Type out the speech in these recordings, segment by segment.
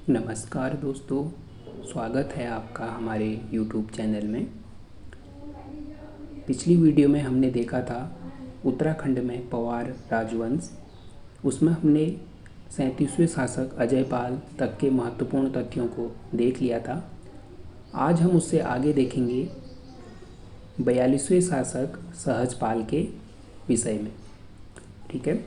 नमस्कार दोस्तों, स्वागत है आपका हमारे YouTube चैनल में। पिछली वीडियो में हमने देखा था उत्तराखंड में पवार राजवंश। उसमें हमने 37वें शासक अजयपाल तक के महत्वपूर्ण तथ्यों को देख लिया था। आज हम उससे आगे देखेंगे 42वें शासक सहजपाल के विषय में। ठीक है,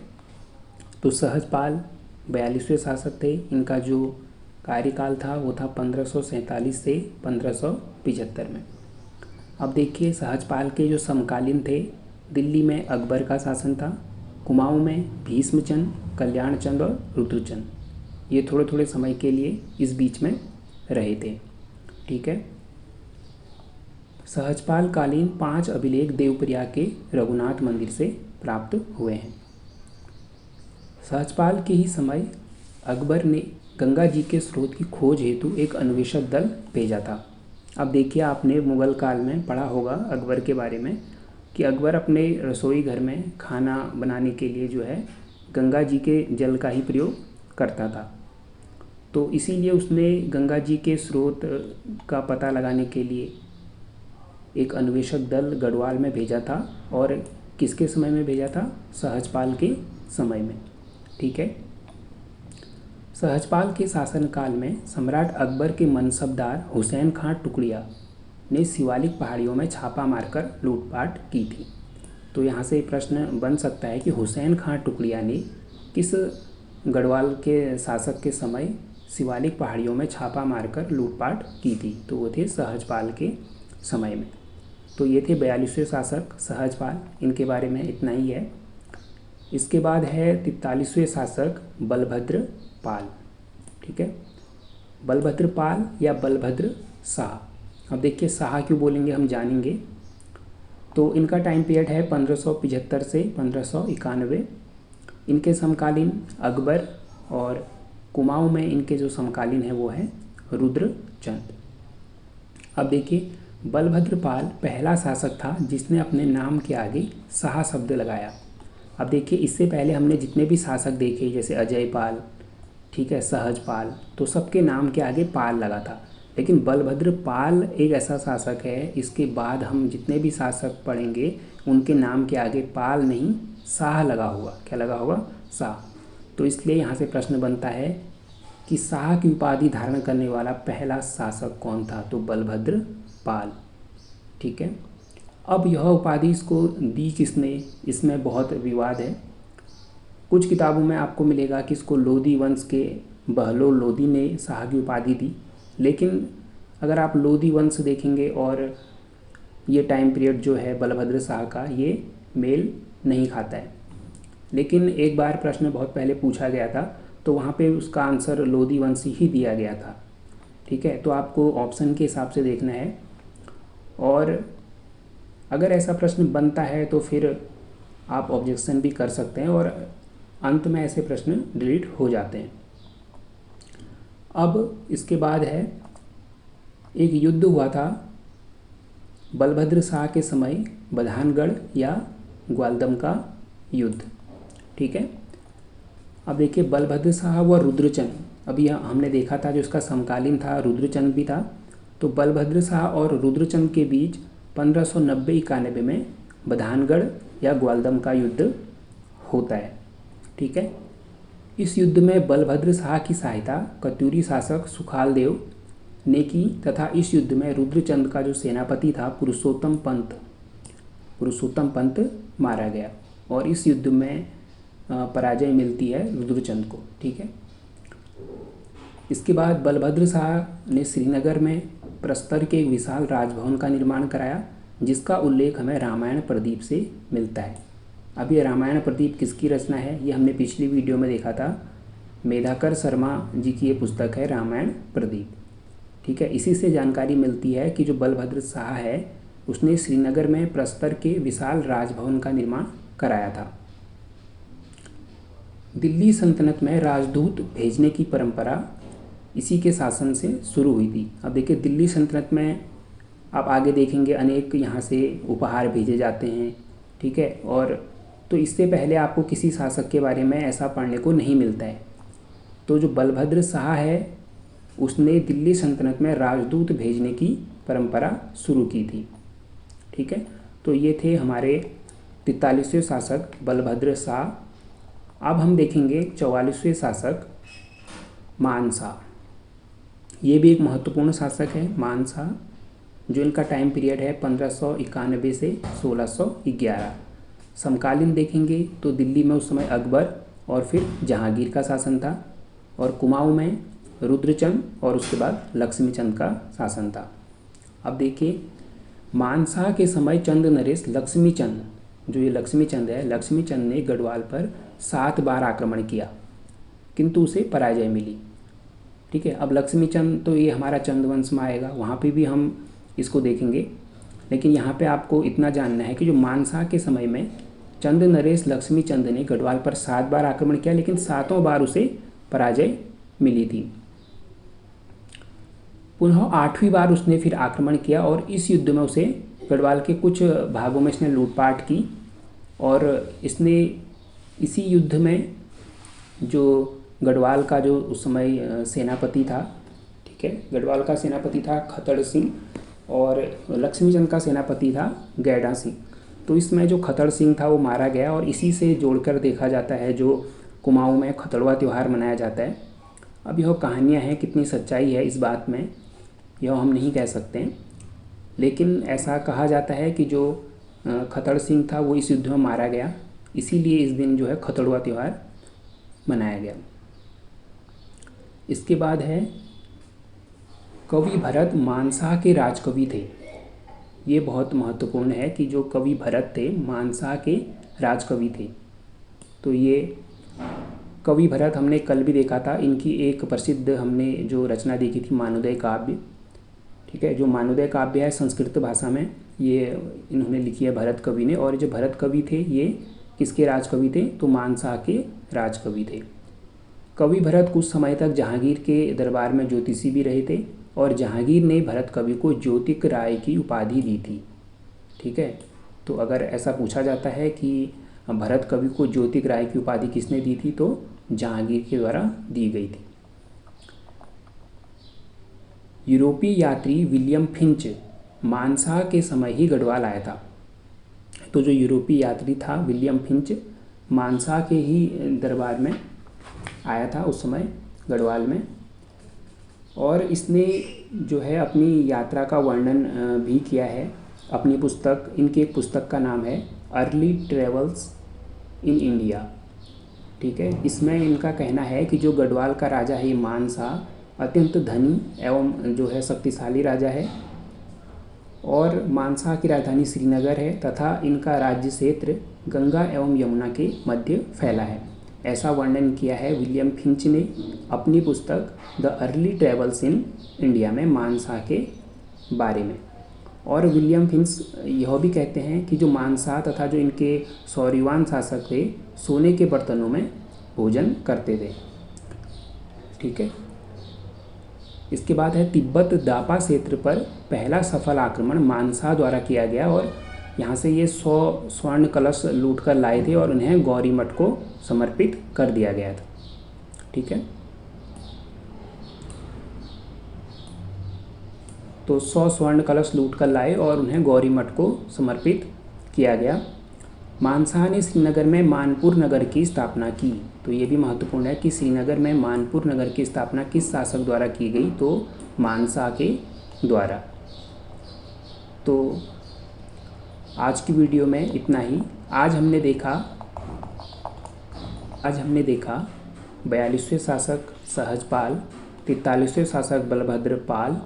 तो सहजपाल 42वें शासक थे। इनका जो कार्यकाल था वो था 1547 से 1575 में। अब देखिए, सहजपाल के जो समकालीन थे, दिल्ली में अकबर का शासन था, कुमाऊं में भीष्मचंद, कल्याणचंद और रुद्रचंद, ये थोड़े थोड़े समय के लिए इस बीच में रहे थे। ठीक है, सहजपाल कालीन 5 अभिलेख देवप्रयाग के रघुनाथ मंदिर से प्राप्त हुए हैं। सहजपाल के ही समय अकबर ने गंगा जी के स्रोत की खोज हेतु एक अन्वेषक दल भेजा था। अब देखिए, आपने मुग़ल काल में पढ़ा होगा अकबर के बारे में कि अकबर अपने रसोई घर में खाना बनाने के लिए जो है गंगा जी के जल का ही प्रयोग करता था। तो इसीलिए उसने गंगा जी के स्रोत का पता लगाने के लिए एक अन्वेषक दल गढ़वाल में भेजा था। और किसके समय में भेजा था? सहजपाल के समय में। ठीक है, सहजपाल के शासनकाल में सम्राट अकबर के मनसबदार हुसैन खां टुकड़िया ने शिवालिक पहाड़ियों में छापा मारकर लूटपाट की थी। तो यहाँ से प्रश्न बन सकता है कि हुसैन खां टुकड़िया ने किस गढ़वाल के शासक के समय शिवालिक पहाड़ियों में छापा मारकर लूटपाट की थी? तो वो थे सहजपाल के समय में। तो ये थे 42वें शासक सहजपाल। इनके बारे में इतना ही है। इसके बाद है 43वें शासक बलभद्र पाल। ठीक है, बलभद्र पाल या बलभद्र शाह। अब देखिए, शाह क्यों बोलेंगे हम जानेंगे। तो इनका टाइम पीरियड है 1575 से 1591। इनके समकालीन अकबर और कुमाऊं में इनके जो समकालीन है वो है रुद्रचंद। अब देखिए, बलभद्र पाल पहला शासक था जिसने अपने नाम के आगे शाह शब्द लगाया। अब देखिए, इससे पहले हमने जितने भी शासक देखे, जैसे अजयपाल, ठीक है, सहजपाल, तो सबके नाम के आगे पाल लगा था। लेकिन बलभद्र पाल एक ऐसा शासक है, इसके बाद हम जितने भी शासक पढ़ेंगे उनके नाम के आगे पाल नहीं, शाह लगा होगा। क्या लगा होगा? शाह। तो इसलिए यहाँ से प्रश्न बनता है कि शाह की उपाधि धारण करने वाला पहला शासक कौन था? तो बलभद्र पाल। ठीक है, अब यह उपाधि इसको दी किसने, इसमें बहुत विवाद है। कुछ किताबों में आपको मिलेगा कि इसको लोधी वंश के बहलोल लोधी ने शाह की उपाधि दी। लेकिन अगर आप लोधी वंश देखेंगे और ये टाइम पीरियड जो है बलभद्र शाह का, ये मेल नहीं खाता है। लेकिन एक बार प्रश्न बहुत पहले पूछा गया था, तो वहाँ पे उसका आंसर लोधी वंश ही दिया गया था। ठीक है, तो आपको ऑप्शन के हिसाब से देखना है। और अगर ऐसा प्रश्न बनता है तो फिर आप ऑब्जेक्शन भी कर सकते हैं और अंत में ऐसे प्रश्न डिलीट हो जाते हैं। अब इसके बाद है, एक युद्ध हुआ था बलभद्र शाह के समय, बधानगढ़ या ग्वालदम का युद्ध। ठीक है, अब देखिए, बलभद्र शाह व रुद्रचंद, अभी हमने देखा था जो इसका समकालीन था रुद्रचंद भी था। तो बलभद्र शाह और रुद्रचंद के बीच 1590-91 में बधानगढ़ या ग्वालदम का युद्ध होता है। ठीक है, इस युद्ध में बलभद्र शाह की सहायता कत्यूरी शासक सुखालदेव ने की तथा इस युद्ध में रुद्रचंद का जो सेनापति था पुरुषोत्तम पंत मारा गया और इस युद्ध में पराजय मिलती है रुद्रचंद को। ठीक है, इसके बाद बलभद्र शाह ने श्रीनगर में प्रस्तर के एक विशाल राजभवन का निर्माण कराया, जिसका उल्लेख हमें रामायण प्रदीप से मिलता है। अब ये रामायण प्रदीप किसकी रचना है, ये हमने पिछली वीडियो में देखा था। मेधाकर शर्मा जी की ये पुस्तक है रामायण प्रदीप। ठीक है, इसी से जानकारी मिलती है कि जो बलभद्र शाह है उसने श्रीनगर में प्रस्तर के विशाल राजभवन का निर्माण कराया था। दिल्ली सल्तनत में राजदूत भेजने की परंपरा इसी के शासन से शुरू हुई थी। अब देखिए, दिल्ली सल्तनत में आप आगे देखेंगे अनेक यहाँ से उपहार भेजे जाते हैं। ठीक है, और तो इससे पहले आपको किसी शासक के बारे में ऐसा पढ़ने को नहीं मिलता है। तो जो बलभद्र शाह है उसने दिल्ली सल्तनत में राजदूत भेजने की परंपरा शुरू की थी। ठीक है, तो ये थे हमारे 43वें शासक बलभद्र शाह। अब हम देखेंगे 44वें शासक मानशाह। ये भी एक महत्वपूर्ण शासक है मानशाह, जो इनका टाइम पीरियड है 1591 से 1611। समकालीन देखेंगे तो दिल्ली में उस समय अकबर और फिर जहांगीर का शासन था, और कुमाऊं में रुद्रचंद और उसके बाद लक्ष्मीचंद का शासन था। अब देखिए, मानशाह के समय चंद नरेश लक्ष्मीचंद, जो ये लक्ष्मीचंद है, लक्ष्मीचंद ने गढ़वाल पर 7 बार आक्रमण किया, किंतु उसे पराजय मिली। ठीक है, अब लक्ष्मीचंद तो ये हमारा चंदवंश में आएगा, वहाँ पे भी हम इसको देखेंगे, लेकिन यहाँ पे आपको इतना जानना है कि जो मानशाह के समय में चंद नरेश लक्ष्मीचंद ने गढ़वाल पर 7 बार आक्रमण किया, लेकिन 7 बार उसे पराजय मिली थी। पुनः 8वीं बार उसने फिर आक्रमण किया और इस युद्ध में उसे गढ़वाल के कुछ भागों में इसने लूटपाट की, और इसने इसी युद्ध में जो गढ़वाल का जो उस समय सेनापति था, ठीक है, गढ़वाल का सेनापति था खतड़ सिंह और लक्ष्मीचंद का सेनापति था गैडा सिंह। तो इसमें जो खतड़ सिंह था वो मारा गया, और इसी से जोड़कर देखा जाता है जो कुमाऊं में खतड़वा त्यौहार मनाया जाता है। अब यह कहानियाँ हैं, कितनी सच्चाई है इस बात में यह हम नहीं कह सकते हैं, लेकिन ऐसा कहा जाता है कि जो खतड़ सिंह था वो इस युद्ध में मारा गया, इसीलिए इस दिन जो है खतड़वा त्यौहार मनाया गया। इसके बाद है कवि भरत मानशाह के राजकवि थे। ये बहुत महत्वपूर्ण है कि जो कवि भरत थे मानशाह के राजकवि थे। तो ये कवि भरत हमने कल भी देखा था, इनकी एक प्रसिद्ध हमने जो रचना देखी थी मानोदय काव्य। ठीक है, जो मानोदय काव्य है संस्कृत भाषा में, ये इन्होंने लिखी है भरत कवि ने, और जो भरत कवि थे ये किसके राजकवि थे, तो मानशाह के राजकवि थे। कवि भरत कुछ समय तक जहांगीर के दरबार में ज्योतिषी भी रहे थे, और जहांगीर ने भरत कवि को ज्योतिक राय की उपाधि दी थी। ठीक है, तो अगर ऐसा पूछा जाता है कि भरत कवि को ज्योतिक राय की उपाधि किसने दी थी, तो जहांगीर के द्वारा दी गई थी। यूरोपीय यात्री विलियम फिंच मानशाह के समय ही गढ़वाल आया था। तो जो यूरोपीय यात्री था विलियम फिंच मानशाह के ही दरबार में आया था उस समय गढ़वाल में, और इसने जो है अपनी यात्रा का वर्णन भी किया है अपनी पुस्तक, इनकी एक पुस्तक का नाम है अर्ली ट्रेवल्स इन इंडिया। ठीक है, इसमें इनका कहना है कि जो गढ़वाल का राजा है मानशाह अत्यंत धनी एवं जो है शक्तिशाली राजा है, और मानशाह की राजधानी श्रीनगर है तथा इनका राज्य क्षेत्र गंगा एवं यमुना के मध्य फैला है। ऐसा वर्णन किया है विलियम फिंच ने अपनी पुस्तक the early travels in India में मानशाह के बारे में। और विलियम फिंच यह भी कहते हैं कि जो मानशाह तथा जो इनके सौर्यवान शासक थे सोने के बर्तनों में भोजन करते थे। ठीक है, इसके बाद है तिब्बत दापा क्षेत्र पर पहला सफल आक्रमण मानशाह द्वारा किया गया, और यहाँ से ये 100 स्वर्ण कलश लूट कर लाए थे और उन्हें गौरी मठ को समर्पित कर दिया गया था। ठीक है, तो 100 स्वर्ण कलश लूट कर लाए और उन्हें गौरी मठ को समर्पित किया गया। मानशाह ने श्रीनगर में मानपुर नगर की स्थापना की। तो ये भी महत्वपूर्ण है कि श्रीनगर में मानपुर नगर की स्थापना किस शासक द्वारा की गई, तो मानशाह के द्वारा। तो आज की वीडियो में इतना ही। आज हमने देखा 42वें शासक सहजपाल, 43वें शासक बलभद्र पाल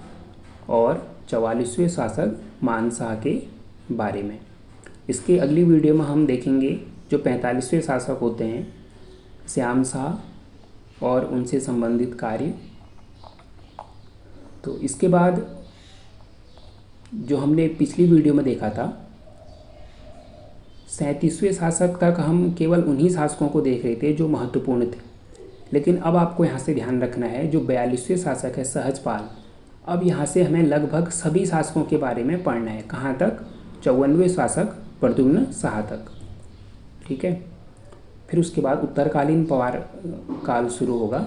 और 44वें शासक मानशाह के बारे में। इसके अगली वीडियो में हम देखेंगे जो 45वें शासक होते हैं श्याम शाह और उनसे संबंधित कार्य। तो इसके बाद जो हमने पिछली वीडियो में देखा था 37वें शासक तक हम केवल उन्हीं शासकों को देख रहे थे जो महत्वपूर्ण थे, लेकिन अब आपको यहाँ से ध्यान रखना है जो 42वें शासक है सहजपाल, अब यहाँ से हमें लगभग सभी शासकों के बारे में पढ़ना है। कहाँ तक? 54वें शासक प्रद्युम्न शाह तक। ठीक है, फिर उसके बाद उत्तरकालीन पवार काल शुरू होगा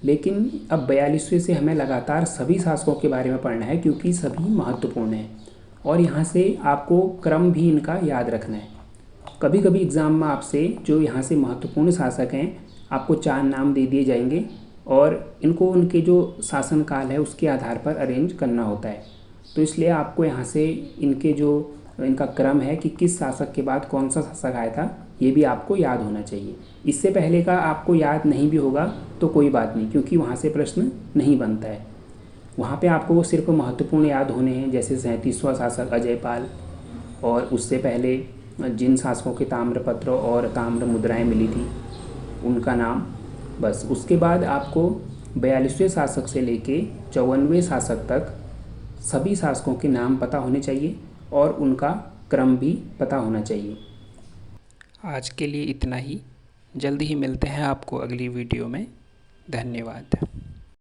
लेकिन अब 42वें से हमें लगातार सभी शासकों के बारे में पढ़ना है क्योंकि सभी महत्वपूर्ण हैं और यहाँ से आपको क्रम भी इनका याद रखना है। कभी कभी एग्ज़ाम में आपसे जो यहाँ से महत्वपूर्ण शासक हैं आपको 4 नाम दे दिए जाएंगे और इनको उनके जो शासनकाल है उसके आधार पर अरेंज करना होता है। तो इसलिए आपको यहाँ से इनका क्रम है कि किस शासक के बाद कौन सा शासक आया था ये भी आपको याद होना चाहिए। इससे पहले का आपको याद नहीं भी होगा तो कोई बात नहीं, क्योंकि वहाँ से प्रश्न नहीं बनता है। वहाँ पे आपको सिर्फ महत्वपूर्ण याद होने हैं, जैसे 37वां शासक अजयपाल और उससे पहले जिन शासकों के ताम्रपत्र और ताम्र मुद्राएं मिली थी उनका नाम। बस उसके बाद आपको 42वें शासक से लेके 54वें शासक तक सभी शासकों के नाम पता होने चाहिए और उनका क्रम भी पता होना चाहिए। आज के लिए इतना ही। जल्दी ही मिलते हैं आपको अगली वीडियो में। धन्यवाद।